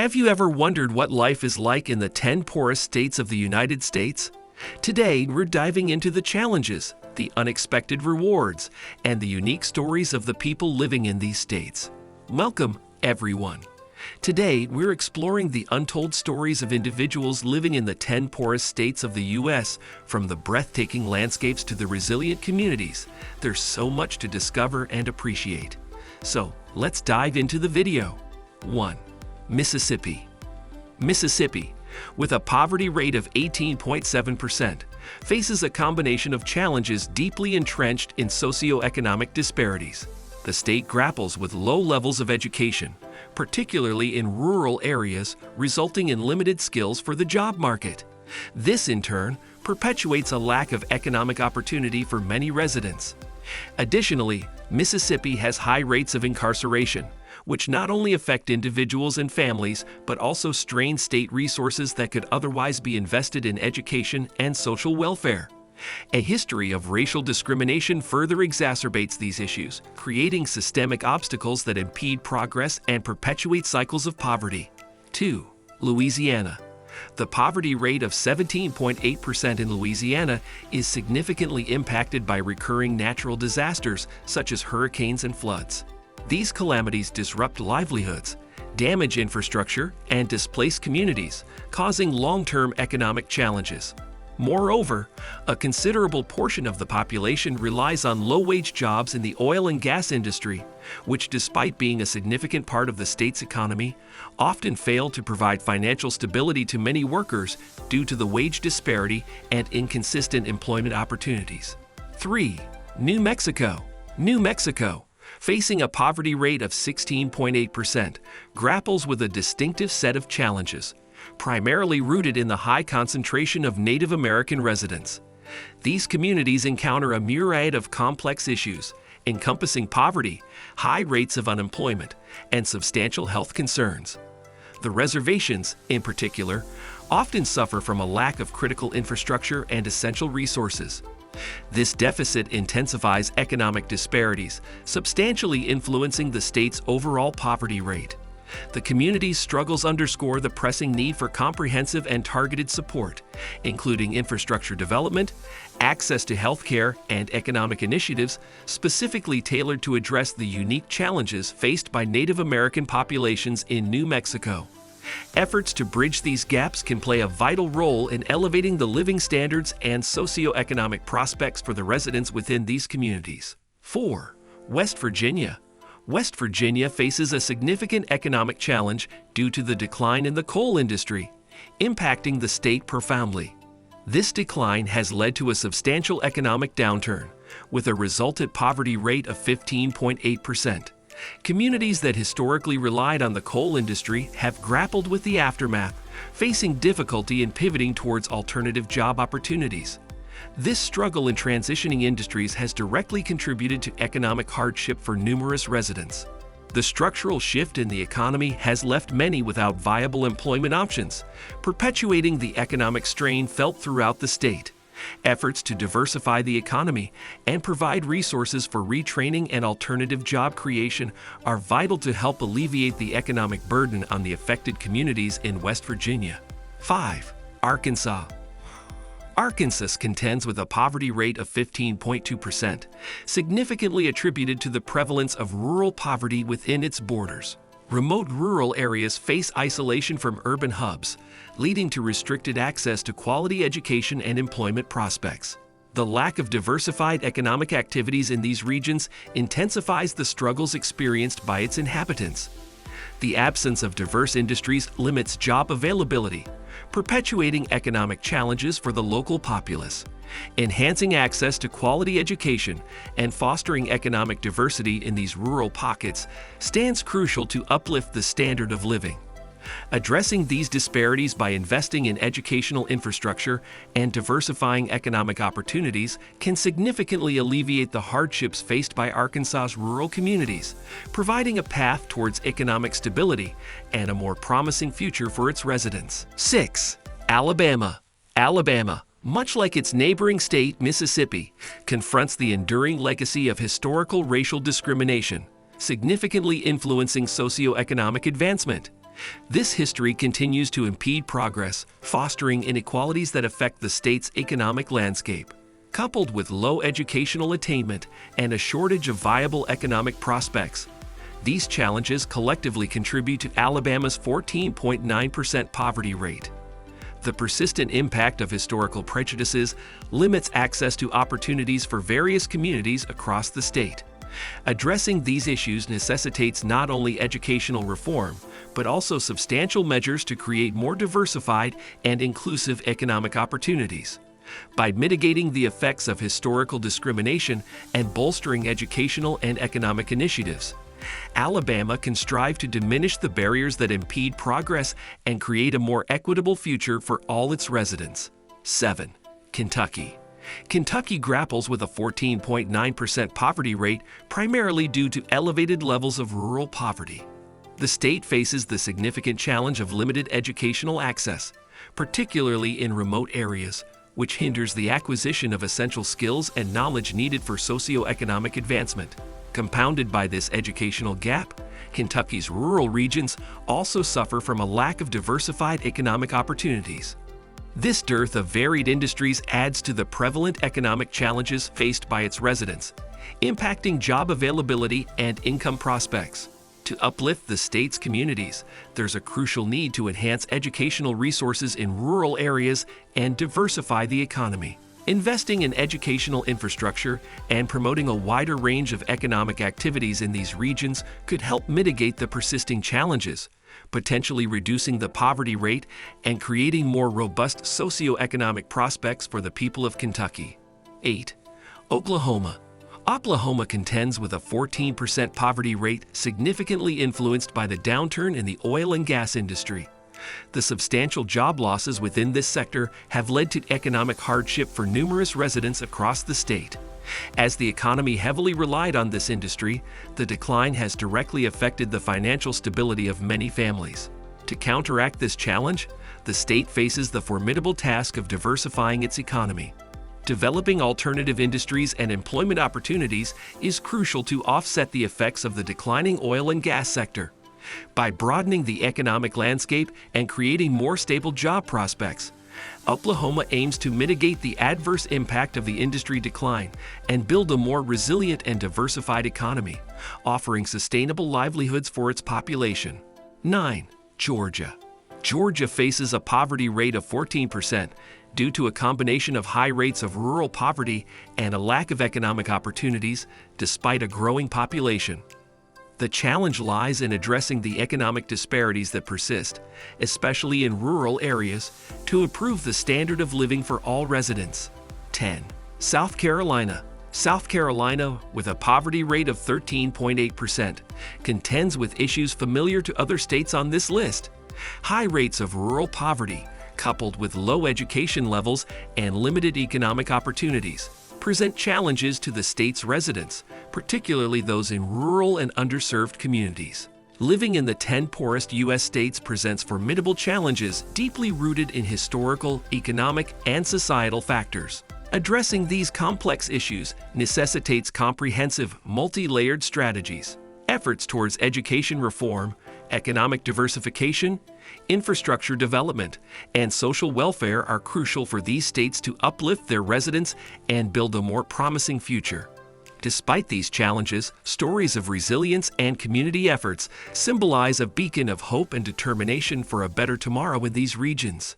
Have you ever wondered what life is like in the 10 poorest states of the United States? Today, we're diving into the challenges, the unexpected rewards, and the unique stories of the people living in these states. Welcome, everyone. Today, we're exploring the untold stories of individuals living in the 10 poorest states of the U.S., from the breathtaking landscapes to the resilient communities. There's so much to discover and appreciate. So, let's dive into the video. 1. Mississippi. Mississippi, with a poverty rate of 18.7%, faces a combination of challenges deeply entrenched in socioeconomic disparities. The state grapples with low levels of education, particularly in rural areas, resulting in limited skills for the job market. This, in turn, perpetuates a lack of economic opportunity for many residents. Additionally, Mississippi has high rates of incarceration, which not only affect individuals and families, but also strain state resources that could otherwise be invested in education and social welfare. A history of racial discrimination further exacerbates these issues, creating systemic obstacles that impede progress and perpetuate cycles of poverty. 2. Louisiana. The poverty rate of 17.8% in Louisiana is significantly impacted by recurring natural disasters such as hurricanes and floods. These calamities disrupt livelihoods, damage infrastructure, and displace communities, causing long-term economic challenges. Moreover, a considerable portion of the population relies on low-wage jobs in the oil and gas industry, which, despite being a significant part of the state's economy, often fail to provide financial stability to many workers due to the wage disparity and inconsistent employment opportunities. 3. New Mexico. New Mexico, facing a poverty rate of 16.8%, grapples with a distinctive set of challenges, primarily rooted in the high concentration of Native American residents. These communities encounter a myriad of complex issues, encompassing poverty, high rates of unemployment, and substantial health concerns. The reservations, in particular, often suffer from a lack of critical infrastructure and essential resources. This deficit intensifies economic disparities, substantially influencing the state's overall poverty rate. The community's struggles underscore the pressing need for comprehensive and targeted support, including infrastructure development, access to health care, and economic initiatives specifically tailored to address the unique challenges faced by Native American populations in New Mexico. Efforts to bridge these gaps can play a vital role in elevating the living standards and socioeconomic prospects for the residents within these communities. 4. West Virginia. West Virginia faces a significant economic challenge due to the decline in the coal industry, impacting the state profoundly. This decline has led to a substantial economic downturn, with a resultant poverty rate of 15.8%. Communities that historically relied on the coal industry have grappled with the aftermath, facing difficulty in pivoting towards alternative job opportunities. This struggle in transitioning industries has directly contributed to economic hardship for numerous residents. The structural shift in the economy has left many without viable employment options, perpetuating the economic strain felt throughout the state. Efforts to diversify the economy and provide resources for retraining and alternative job creation are vital to help alleviate the economic burden on the affected communities in West Virginia. 5. Arkansas. Arkansas contends with a poverty rate of 15.2%, significantly attributed to the prevalence of rural poverty within its borders. Remote rural areas face isolation from urban hubs, leading to restricted access to quality education and employment prospects. The lack of diversified economic activities in these regions intensifies the struggles experienced by its inhabitants. The absence of diverse industries limits job availability, perpetuating economic challenges for the local populace. Enhancing access to quality education and fostering economic diversity in these rural pockets stands crucial to uplift the standard of living. Addressing these disparities by investing in educational infrastructure and diversifying economic opportunities can significantly alleviate the hardships faced by Arkansas's rural communities, providing a path towards economic stability and a more promising future for its residents. 6. Alabama. Alabama, much like its neighboring state, Mississippi, confronts the enduring legacy of historical racial discrimination, significantly influencing socioeconomic advancement. This history continues to impede progress, fostering inequalities that affect the state's economic landscape. Coupled with low educational attainment and a shortage of viable economic prospects, these challenges collectively contribute to Alabama's 14.9% poverty rate. The persistent impact of historical prejudices limits access to opportunities for various communities across the state. Addressing these issues necessitates not only educational reform, but also substantial measures to create more diversified and inclusive economic opportunities. By mitigating the effects of historical discrimination and bolstering educational and economic initiatives, Alabama can strive to diminish the barriers that impede progress and create a more equitable future for all its residents. 7. Kentucky. Kentucky grapples with a 14.9% poverty rate primarily due to elevated levels of rural poverty. The state faces the significant challenge of limited educational access, particularly in remote areas, which hinders the acquisition of essential skills and knowledge needed for socioeconomic advancement. Compounded by this educational gap, Kentucky's rural regions also suffer from a lack of diversified economic opportunities. This dearth of varied industries adds to the prevalent economic challenges faced by its residents, impacting job availability and income prospects. To uplift the state's communities, there's a crucial need to enhance educational resources in rural areas and diversify the economy. Investing in educational infrastructure and promoting a wider range of economic activities in these regions could help mitigate the persisting challenges, potentially reducing the poverty rate and creating more robust socioeconomic prospects for the people of Kentucky. 8. Oklahoma. Oklahoma contends with a 14% poverty rate significantly influenced by the downturn in the oil and gas industry. The substantial job losses within this sector have led to economic hardship for numerous residents across the state. As the economy heavily relied on this industry, the decline has directly affected the financial stability of many families. To counteract this challenge, the state faces the formidable task of diversifying its economy. Developing alternative industries and employment opportunities is crucial to offset the effects of the declining oil and gas sector. By broadening the economic landscape and creating more stable job prospects, Oklahoma aims to mitigate the adverse impact of the industry decline and build a more resilient and diversified economy, offering sustainable livelihoods for its population. 9. Georgia. Georgia faces a poverty rate of 14% due to a combination of high rates of rural poverty and a lack of economic opportunities despite a growing population. The challenge lies in addressing the economic disparities that persist, especially in rural areas, to improve the standard of living for all residents. 10. South Carolina. South Carolina, with a poverty rate of 13.8%, contends with issues familiar to other states on this list. High rates of rural poverty, coupled with low education levels and limited economic opportunities, present challenges to the state's residents, particularly those in rural and underserved communities. Living in the 10 poorest U.S. states presents formidable challenges deeply rooted in historical, economic, and societal factors. Addressing these complex issues necessitates comprehensive, multi-layered strategies. Efforts towards education reform, economic diversification, infrastructure development, and social welfare are crucial for these states to uplift their residents and build a more promising future. Despite these challenges, stories of resilience and community efforts symbolize a beacon of hope and determination for a better tomorrow in these regions.